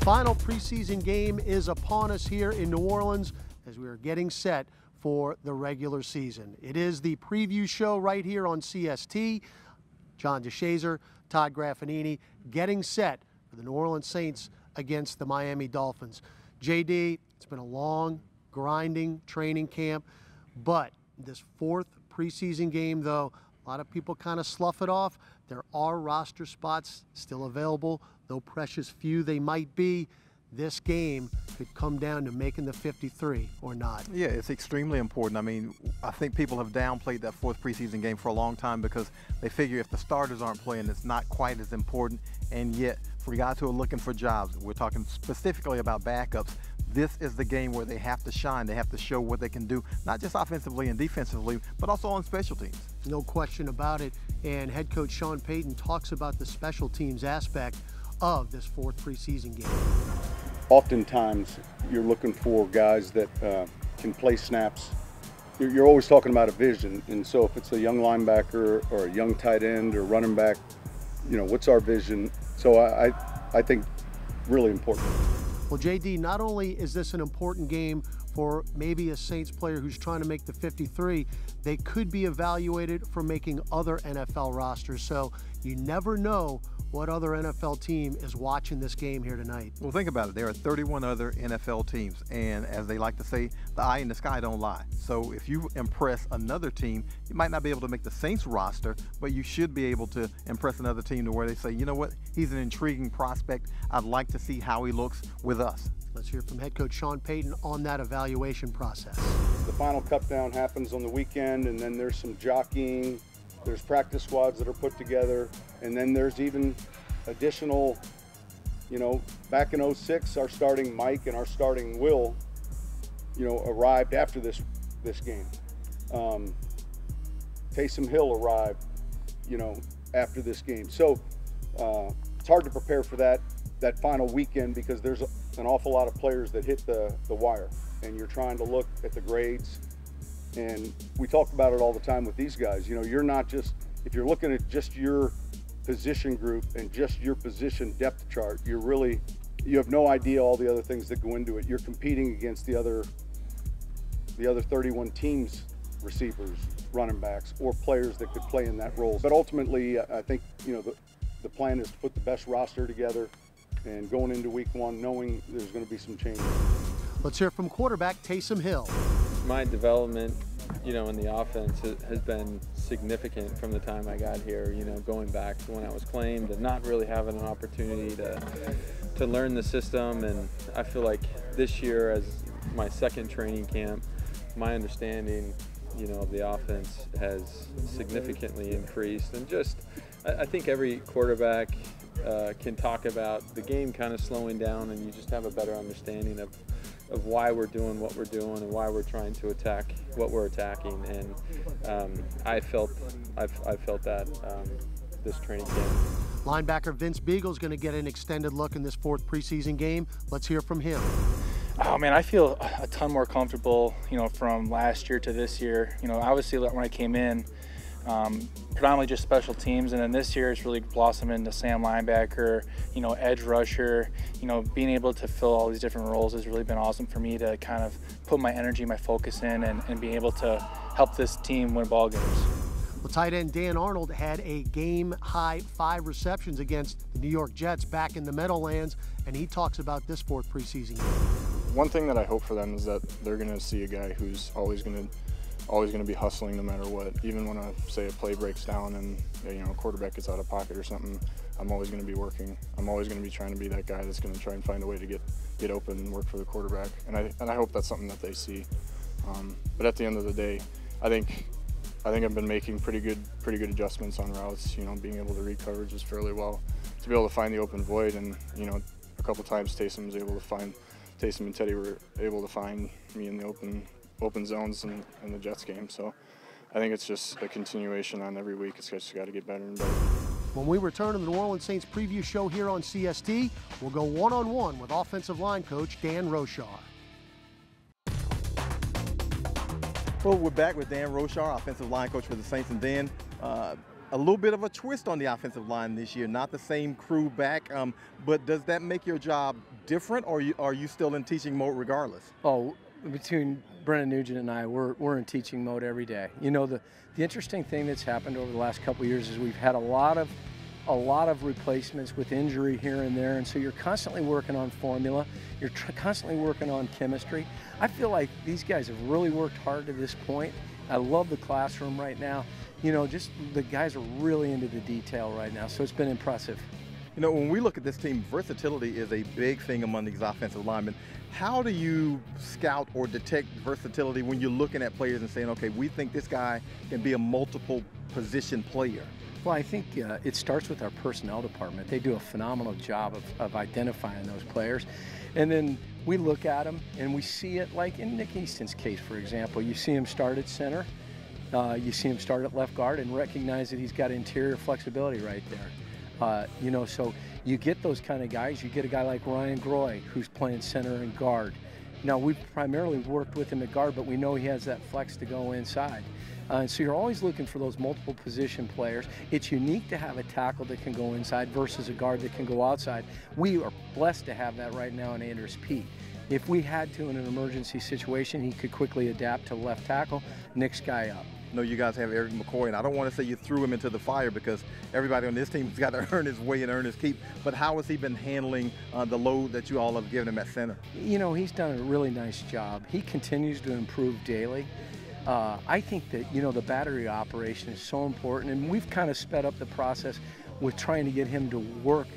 final preseason game is upon us here in New Orleans as we are getting set for the regular season. It is the preview show right here on CST. John DeShazier, Todd Graffagnini getting set for the New Orleans Saints against the Miami Dolphins. JD, it's been a long, grinding training camp, but this fourth preseason game, though, a lot of people kind of slough it off. There are roster spots still available, though precious few they might be. This game could come down to making the 53 or not. Yeah, it's extremely important. I mean, I think people have downplayed that fourth preseason game for a long time because they figure if the starters aren't playing, it's not quite as important. And yet, for guys who are looking for jobs, we're talking specifically about backups, this is the game where they have to shine. They have to show what they can do, not just offensively and defensively, but also on special teams. No question about it. And head coach Sean Payton talks about the special teams aspect of this fourth preseason game. Oftentimes, you're looking for guys that can play snaps. You're always talking about a vision, and so if it's a young linebacker or a young tight end or running back, you know, what's our vision? So I think really important. Well, JD, not only is this an important game for maybe a Saints player who's trying to make the 53, they could be evaluated for making other NFL rosters. So you never know what other NFL team is watching this game here tonight. Well, think about it. There are 31 other NFL teams, and as they like to say, the eye in the sky don't lie. So if you impress another team, you might not be able to make the Saints roster, but you should be able to impress another team to where they say, you know what, he's an intriguing prospect. I'd like to see how he looks with us. Let's hear from head coach Sean Payton on that evaluation process. The final cut down happens on the weekend, and then there's some jockeying. There's practice squads that are put together, and then there's even additional, you know, back in 06, our starting Mike and our starting Will, you know, arrived after this game. Taysom Hill arrived, you know, after this game. So it's hard to prepare for that final weekend because there's an awful lot of players that hit the wire, and you're trying to look at the grades. And we talk about it all the time with these guys. You know, you're not just, if you're looking at just your position group and just your position depth chart, you have no idea all the other things that go into it. You're competing against the other 31 teams, receivers, running backs, or players that could play in that role. But ultimately, I think, you know, the plan is to put the best roster together and going into week one knowing there's going to be some changes. Let's hear from quarterback Taysom Hill. My development, you know, in the offense has been significant from the time I got here, you know, going back to when I was claimed and not really having an opportunity to learn the system. And I feel like this year, as my second training camp, my understanding, you know, of the offense has significantly increased. And just, I think every quarterback can talk about the game kind of slowing down, and you just have a better understanding of why we're doing what we're doing and why we're trying to attack what we're attacking. And I felt that this training camp. Linebacker Vince Biegel is going to get an extended look in this fourth preseason game. Let's hear from him. Oh man, I feel a ton more comfortable, you know, from last year to this year. You know, obviously when I came in, predominantly just special teams, and then this year it's really blossomed into Sam linebacker, you know, edge rusher. You know, being able to fill all these different roles has really been awesome for me to kind of put my energy, my focus in, and be able to help this team win ball games. Well, tight end Dan Arnold had a game-high 5 receptions against the New York Jets back in the Meadowlands, and he talks about this fourth preseason game. One thing that I hope for them is that they're going to see a guy who's always going to be hustling no matter what. Even when say a play breaks down and, you know, a quarterback gets out of pocket or something, I'm always going to be working. I'm always going to be trying to be that guy that's going to try and find a way to get open and work for the quarterback. And I hope that's something that they see. But at the end of the day, I think I've been making pretty good adjustments on routes. You know, being able to read coverages fairly well, to be able to find the open void. And, you know, a couple times Taysom and Teddy were able to find me in the open zones in the Jets game. So I think it's just a continuation on every week. It's just got to get better and better. When we return to the New Orleans Saints preview show here on CST, we'll go one-on-one with offensive line coach Dan Roushar. Well, we're back with Dan Roushar, offensive line coach for the Saints. And Dan, a little bit of a twist on the offensive line this year, not the same crew back, but does that make your job different, or are you still in teaching mode regardless? Oh, between Brendan Nugent and I, we're in teaching mode every day. You know, the interesting thing that's happened over the last couple of years is we've had a lot of replacements with injury here and there, and so you're constantly working on formula. You're constantly working on chemistry. I feel like these guys have really worked hard to this point. I love the classroom right now. You know, just the guys are really into the detail right now, so it's been impressive. You know, when we look at this team, versatility is a big thing among these offensive linemen. How do you scout or detect versatility when you're looking at players and saying, okay, we think this guy can be a multiple position player? Well, I think it starts with our personnel department. They do a phenomenal job of identifying those players. And then we look at them and we see it, like in Nick Easton's case, for example. You see him start at center, you see him start at left guard, and recognize that he's got interior flexibility right there. You know, so you get those kind of guys. You get a guy like Ryan Groy, who's playing center and guard. Now, we've primarily worked with him at guard, but we know he has that flex to go inside. And so you're always looking for those multiple position players. It's unique to have a tackle that can go inside versus a guard that can go outside. We are blessed to have that right now in Andrus Peat. If we had to in an emergency situation, he could quickly adapt to left tackle, next guy up. I know you guys have Eric McCoy, and I don't want to say you threw him into the fire because everybody on this team has got to earn his way and earn his keep, but how has he been handling the load that you all have given him at center? You know, he's done a really nice job. He continues to improve daily. I think that, you know, the battery operation is so important, and we've kind of sped up the process with trying to get him to work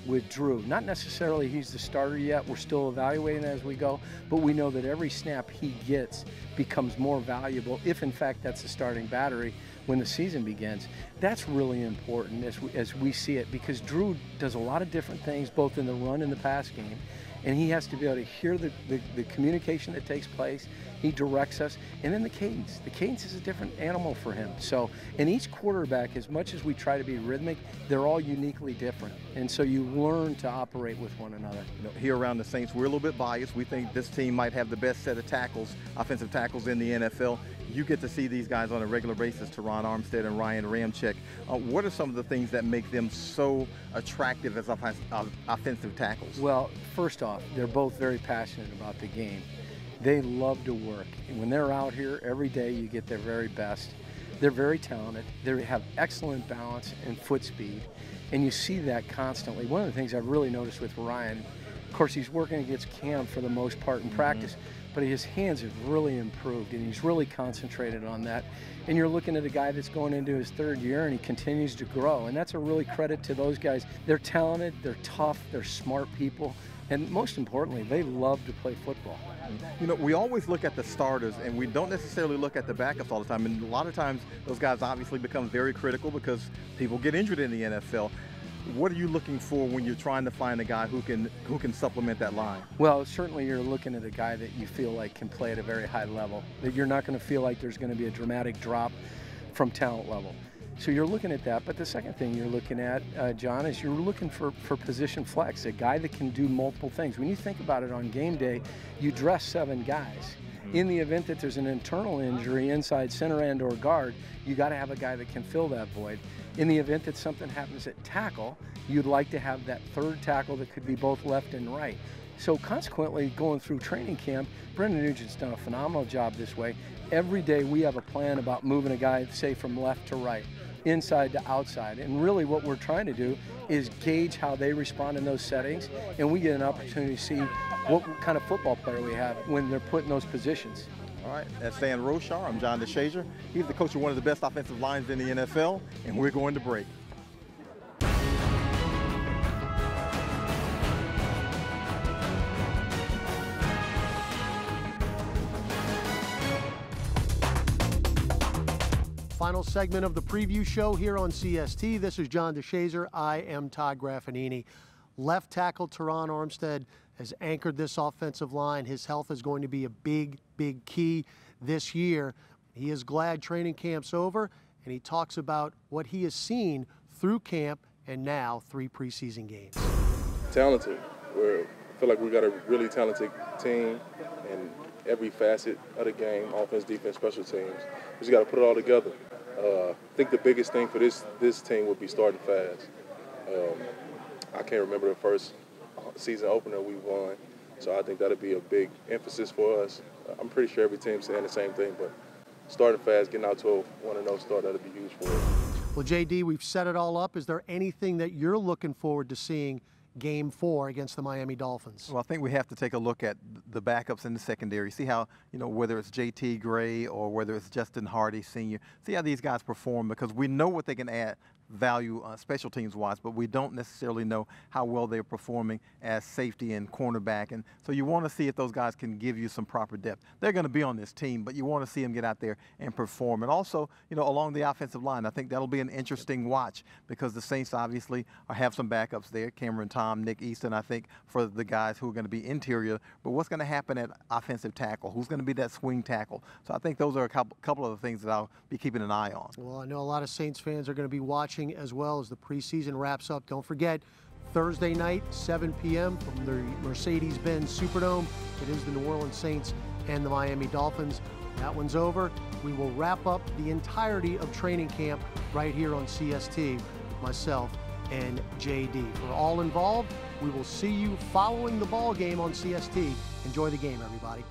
with Drew. Not necessarily he's the starter yet, we're still evaluating as we go, but we know that every snap he gets becomes more valuable if in fact that's the starting battery when the season begins. That's really important as we see it, because Drew does a lot of different things both in the run and the pass game, and he has to be able to hear the communication that takes place. He directs us, and then the cadence. The cadence is a different animal for him. So, and each quarterback, as much as we try to be rhythmic, they're all uniquely different. And so you learn to operate with one another. You know, here around the Saints, we're a little bit biased. We think this team might have the best set of tackles, offensive tackles in the NFL. You get to see these guys on a regular basis, Terron Armstead and Ryan Ramczyk. What are some of the things that make them so attractive as offensive tackles? Well, first off, they're both very passionate about the game. They love to work. And when they're out here every day, you get their very best. They're very talented. They have excellent balance and foot speed. And you see that constantly. One of the things I've really noticed with Ryan, of course, he's working against Cam for the most part in practice, but his hands have really improved, and he's really concentrated on that. And you're looking at a guy that's going into his third year, and he continues to grow. And that's a really credit to those guys. They're talented, they're tough, they're smart people. And most importantly, they love to play football. You know, we always look at the starters, and we don't necessarily look at the backups all the time. And a lot of times, those guys obviously become very critical because people get injured in the NFL. What are you looking for when you're trying to find a guy who can supplement that line? Well, certainly you're looking at a guy that you feel like can play at a very high level, that you're not going to feel like there's going to be a dramatic drop from talent level. So you're looking at that, but the second thing you're looking at, John, is you're looking for position flex, a guy that can do multiple things. When you think about it on game day, you dress 7 guys. In the event that there's an internal injury inside center and or guard, you got to have a guy that can fill that void. In the event that something happens at tackle, you'd like to have that third tackle that could be both left and right. So consequently, going through training camp, Brendan Nugent's done a phenomenal job this way. Every day we have a plan about moving a guy, say, from left to right, inside to outside. And really what we're trying to do is gauge how they respond in those settings, and we get an opportunity to see what kind of football player we have when they're put in those positions. All right, that's Dan Roushar. I'm John DeShazier. He's the coach of one of the best offensive lines in the NFL, and we're going to break. Final segment of the preview show here on CST. This is John DeShazier. I am Todd Graffagnini. Left tackle Terron Armstead has anchored this offensive line. His health is going to be a big, big key this year. He is glad training camp's over, and he talks about what he has seen through camp and now 3 preseason games. Talented. I feel like we've got a really talented team in every facet of the game, offense, defense, special teams. We just got to put it all together. I think the biggest thing for this team would be starting fast. I can't remember the first season opener we won, so I think that'll be a big emphasis for us. I'm pretty sure every team's saying the same thing, but starting fast, getting out to a 1-0 start, that'll be huge for us. Well, JD, we've set it all up. Is there anything that you're looking forward to seeing Game 4 against the Miami Dolphins? Well, I think we have to take a look at the backups in the secondary, see how, whether it's JT Gray or whether it's Justin Hardy Sr., see how these guys perform, because we know what they can add value special teams wise, but we don't necessarily know how well they're performing as safety and cornerback. And so you want to see if those guys can give you some proper depth. They're going to be on this team, but you want to see them get out there and perform. And also, along the offensive line, I think that'll be an interesting watch, because the Saints obviously have some backups there, Cameron Tom, Nick Easton, I think, for the guys who are going to be interior. But what's going to happen at offensive tackle? Who's going to be that swing tackle? So I think those are a couple of the things that I'll be keeping an eye on. Well, I know a lot of Saints fans are going to be watching as well as the preseason wraps up. Don't forget, Thursday night, 7 p.m. from the Mercedes-Benz Superdome. It is the New Orleans Saints and the Miami Dolphins. That one's over. We will wrap up the entirety of training camp right here on CST, myself and JD. For all involved, we will see you following the ball game on CST. Enjoy the game, everybody.